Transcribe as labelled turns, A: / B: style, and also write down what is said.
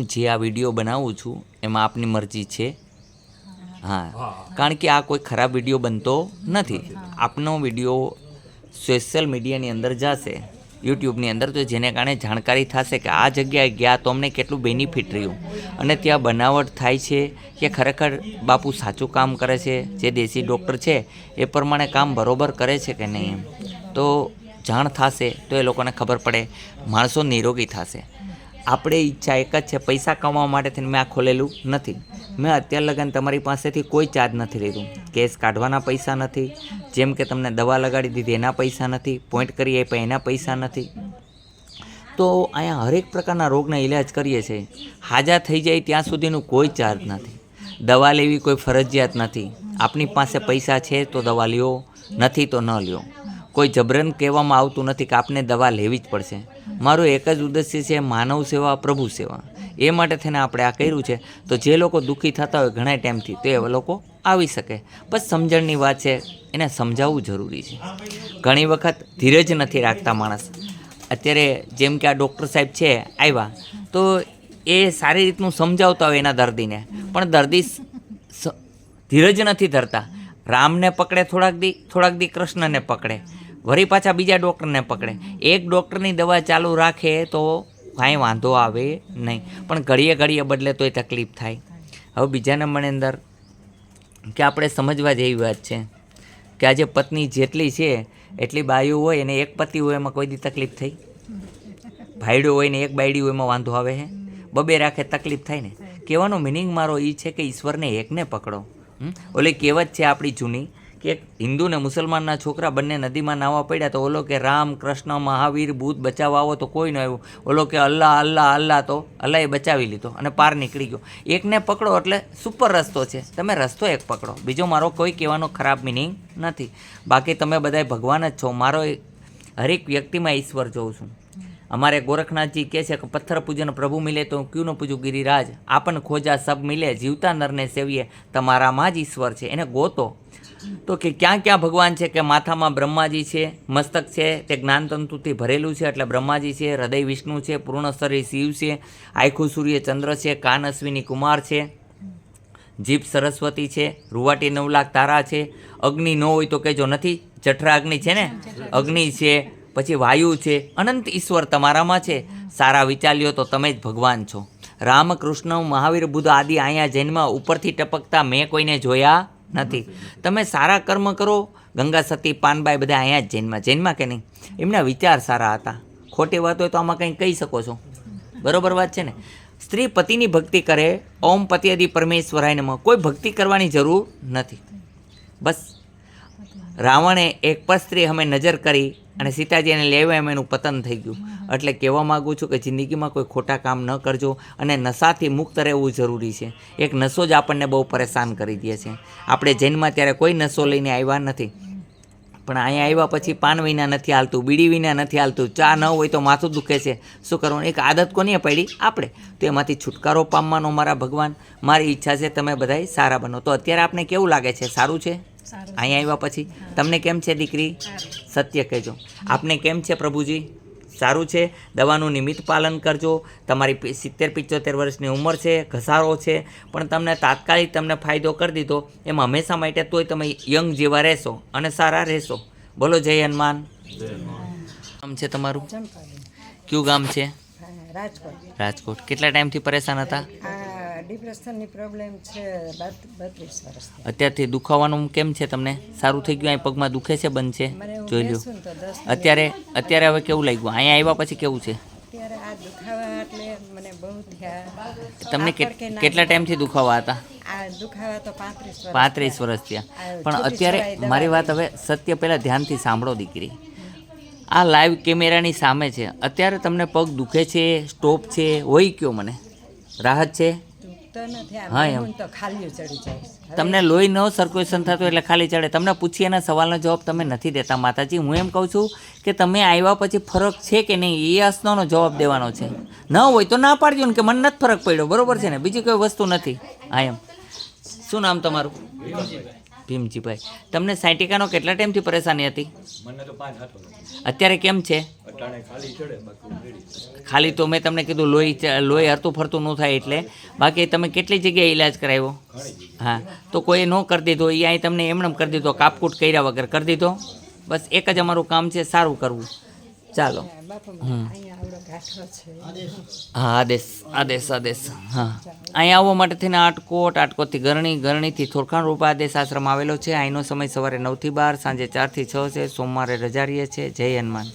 A: હું જે આ વિડીયો બનાવું છું એમાં આપની મરજી છે? હા, કારણ કે આ કોઈ ખરાબ વિડીયો બનતો નથી. આપનો વિડીયો સોશિયલ મીડિયાની અંદર જશે, યુટ્યુબની અંદર, તો જેને કારણે જાણકારી થશે કે આ જગ્યાએ ગયા તો અમને કેટલું બેનિફિટ રહ્યું અને ત્યાં બનાવટ થાય છે કે ખરેખર બાપુ સાચું કામ કરે છે, જે દેશી ડૉક્ટર છે એ પ્રમાણે કામ બરોબર કરે છે કે નહીં. તો જાણ થશે તો એ લોકોને ખબર પડે, માણસો નિરોગી થશે. આપણે ઈચ્છા એક જ છે, પૈસા કમાવા માટે થઈને મેં આ ખોલેલું નથી. મેં અત્યાર લગન તમારી પાસેથી કોઈ ચાર્જ નથી લીધું. કેસ કાઢવાના પૈસા નથી, જેમ કે તમને દવા લગાડી દીધી એના પૈસા નથી, પોઈન્ટ કરી આપ્યા એના પૈસા નથી. તો અહીંયા હરેક પ્રકારના રોગના ઈલાજ કરીએ છીએ. હાજા થઈ જાય ત્યાં સુધીનું કોઈ ચાર્જ નથી. દવા લેવી કોઈ ફરજિયાત નથી. આપની પાસે પૈસા છે તો દવા લ્યો, નથી તો ન લ્યો. કોઈ જબરન કહેવામાં આવતું નથી કે આપને દવા લેવી જ પડશે. મારું એક જ ઉદ્દેશ્ય છે, માનવ સેવા, પ્રભુ સેવા. એ માટે થઈને આપણે આ કર્યું છે. તો જે લોકો દુઃખી થતા હોય ઘણા ટાઈમથી, તો એ લોકો આવી શકે. બસ સમજણની વાત છે, એને સમજાવવું જરૂરી છે. ઘણી વખત ધીરજ નથી રાખતા માણસ. અત્યારે જેમ કે આ ડૉક્ટર સાહેબ છે આવ્યા, તો એ સારી રીતનું સમજાવતા હોય એના દર્દીને, પણ દર્દી ધીરજ નથી ધરતા. રામને પકડે થોડાક દી કૃષ્ણને પકડે, વળી પાછા બીજા ડૉક્ટરને પકડે. એક ડૉક્ટરની દવા ચાલુ રાખે તો કાંઈ વાંધો આવે નહીં, પણ ઘડીએ બદલે તોય તકલીફ થાય. હવે બીજા નંબરની અંદર કે આપણે સમજવા જેવી વાત છે કે આજે પત્ની જેટલી છે એટલી બાયું હોય, અને એક પતિ હોય એમાં કોઈ દી તકલીફ થઈ? ભાઈડો હોય ને એક બાયડી હોય એમાં વાંધો આવે હે? બબે રાખે તકલીફ થાય ને. કહેવાનો મિનિંગ મારો એ છે કે ઈશ્વરને એકને પકડો. ઓલી કહેવત છે આપણી જૂની કે હિન્દુ ને મુસલમાનના છોકરા બંને નદીમાં નાહવા પડ્યા, તો ઓલો કે રામ, કૃષ્ણ, મહાવીર, બુદ્ધ બચાવવા આવો તો કોઈ ન આવ્યું. ઓલો કે અલ્લાહ, તો અલ્લાહે બચાવી લીધો અને પાર નીકળી ગયો. એકને પકડો એટલે સુપર રસ્તો છે. તમે રસ્તો એક પકડો, બીજો મારો કોઈ કહેવાનો ખરાબ મિનિંગ નથી. બાકી તમે બધાય ભગવાન જ છો. મારો હરેક વ્યક્તિમાં ઈશ્વર જોઉં છું. અમારે ગોરખનાથજી કહે છે કે પથ્થર પૂજન પ્રભુ મિલે તો ક્યું ન પૂજું ગિરિરાજ, આપન ખોજા સબ મિલે, જીવતા નરને સેવીએ, તમારામાં જ ઈશ્વર છે, એને ગોતો. તો કે ક્યાં ભગવાન છે? કે માથામાં બ્રહ્માજી છે, મસ્તક છે તે જ્ઞાનતંતુથી ભરેલું છે એટલે બ્રહ્માજી છે, હૃદય વિષ્ણુ છે, પૂર્ણ શરીર શિવ છે, આખું સૂર્ય ચંદ્ર છે, કાન અશ્વિની કુમાર છે, જીભ સરસ્વતી છે, રૂવાટી 9 લાખ તારા છે, અગ્નિ ન હોય તો કહેજો, નથી જઠરા અગ્નિ છે ને, અગ્નિ છે, પછી વાયુ છે, અનંત ઈશ્વર તમારામાં છે. સારા વિચાર લ્યો તો તમે જ ભગવાન છો. રામ, કૃષ્ણ, મહાવીર, બુદ્ધ આદિ અહીંયા જન્મમાં ઉપરથી ટપકતા મેં કોઈને જોયા નથી. તમે સારા કર્મ કરો. ગંગા સતી, પાનબાઈ બધા અહીંયા જ જન્મા કે નહીં? એમના વિચાર સારા હતા. ખોટી વાત હોય તો આમાં કંઈ કહી શકો છો? બરોબર વાત છે ને? સ્ત્રી પતિની ભક્તિ કરે, ઓમ પતિયદી પરમેશ્વરાય નમઃ. કોઈ ભક્તિ કરવાની જરૂર નથી. બસ રાવણે એક પર સ્ત્રી અમે નજર કરી અને સીતાજીને લેવા એમ એનું પતન થઈ ગયું. એટલે કહેવા માગું છું કે જિંદગીમાં કોઈ ખોટા કામ ન કરજો અને નશાથી મુક્ત રહેવું જરૂરી છે. એક નશો જ આપણને બહુ પરેશાન કરી દે છે. આપણે જન્મમાં ત્યારે કોઈ નશો લઈને આવ્યા નથી, પણ અહીંયા આવ્યા પછી પાન વિના નથી હાલતું, બીડી વિના નથી હાલતું, ચા ન હોય તો માથું દુખે છે. શું કરવાનું? એક આદત કોની પડી? આપણે. તો એમાંથી છુટકારો પામવાનો મારા ભગવાન, મારી ઈચ્છા છે તમે બધાય સારા બનો. તો અત્યારે આપને કેવું લાગે છે? સારું છે? અહીંયા આવ્યા પછી તમને કેમ છે દીકરી? સત્ય કહેજો. આપને કેમ છે પ્રભુજી? સારું છે? દવાનું નિયમિત પાલન કરજો. તમારી 70-75 વર્ષની ઉંમર છે, ઘસારો છે, પણ તમને તાત્કાલિક તમને ફાયદો કરી દીધો. એમાં હંમેશા માટે તોય તમે યંગ જેવા રહેશો અને સારા રહેશો. બોલો જય હનુમાન. ગામ છે તમારું? કયું ગામ છે? રાજકોટ. કેટલા ટાઈમથી પરેશાન હતા?
B: ડિપ્રેશનની પ્રોબ્લેમ છે 32 વર્ષથી.
A: અત્યારથી દુખાવાનું કેમ છે તમને? સારું થઈ ગયું? અહીં પગમાં દુખે છે? બંધ છે? જોઈ લો. અત્યારે હવે કેવું લાગ્યું? અહીંયા આવ્યા પછી કેવું છે?
B: અત્યારે આ દુખાવા એટલે મને બહુ થયા.
A: તમને કેટલા ટાઈમથી દુખાવા હતા?
B: આ દુખાવા તો
A: 35 વર્ષ થયા. પણ અત્યારે મારી વાત હવે સત્ય પહેલાં ધ્યાનથી સાંભળો દીકરી. આ લાઈવ કેમેરાની સામે છે. અત્યારે તમને પગ દુખે છે, સ્ટોપ છે, હોય કયો મને? રાહત છે? હા, એમ તમને લોહી ન સર્ક્યુલેશન થતું એટલે ખાલી ચડે. તમને પૂછીએ એના સવાલનો જવાબ તમે નથી દેતા માતાજી. હું એમ કહું છું કે તમે આવ્યા પછી ફરક છે કે નહીં એ અસનાનો જવાબ દેવાનો છે. ન હોય તો ના પાડજો ને કે મને નથી ફરક પડ્યો. બરોબર છે ને? બીજી કોઈ વસ્તુ નથી. હા એમ. શું નામ તમારું? ભીમજીભાઈ. તમને સાયટિકાનો કેટલા ટાઈમથી પરેશાની હતી? અત્યારે કેમ છે? ખાલી તો મેં તમને કીધું લોહી હરતું ફરતું ન થાય એટલે. બાકી તમે કેટલી જગ્યાએ ઈલાજ કરાવ્યો? હા, તો કોઈ ન કરી દીધો, એ અહીં તમને એમનેમ કરી દીધો, કાપકૂટ કર્યા વગર કરી દીધો. બસ એક જ અમારું કામ છે, સારું કરવું. ચાલો.
B: બાપુ અહીંયા આવડો ગાંઠો છે.
A: હા, આદેશ. હા, અહીંયા આવવા માટે થઈને આટકોટથી ગરણીથી થોરખાણ રૂપા આદેશ આશ્રમ આવેલો છે. અહીંનો સમય સવારે 9 થી 12, સાંજે 4 થી 6 છે. સોમવારે રજા રહીએ છે. જય હનુમાન.